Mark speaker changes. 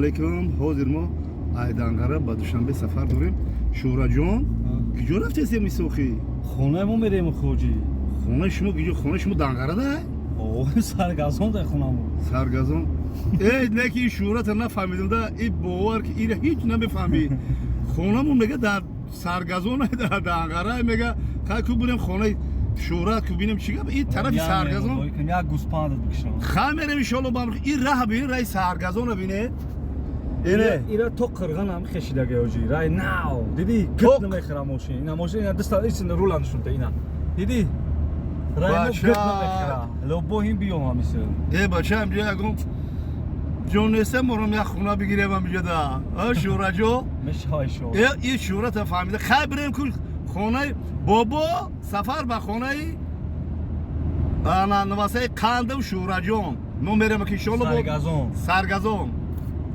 Speaker 1: علیکم حاضر ما ایدانگاره با دوشنبه سفر داریم. شورا جان کجا رفتی سی میسوخی؟
Speaker 2: خونه مو میریم خوجی.
Speaker 1: خونه شما کجا؟ خونه شما دانگاره ده؟
Speaker 2: اوه سرگازون ده خونمو.
Speaker 1: سرگازون. ای نه که این شورا تا نفهمیدم ده این باور که این هیچ نمیفهمی. خونمون میگه در سرگازون در دانگاره میگه که بریم خونه شورا که ببینیم چیه این طرف سرگازون.
Speaker 2: یک گوسپند بکشم.
Speaker 1: خامر میشالو بام این راه ببین راه سرگازون ببینه.
Speaker 2: اینا تو قرغنم خشیدگی اوجی رای ناو دیدی گت نمیخرم ماشین اینا ماشین اینا دست اینا رولان شونده اینا دیدی رای مو گت نمیخرم لو بوهیم بیوم همیشه
Speaker 1: ای بچه هم جا جونسه مرم یک خونه بگیرم اینجا دا شورا جو
Speaker 2: مش های شو
Speaker 1: این شورا تا فهمیده خبریم کل خونه بابا سفر به خونه انا نواسه قندم شورا جون نو میرم که شلو
Speaker 2: سرگازون
Speaker 1: سرگازون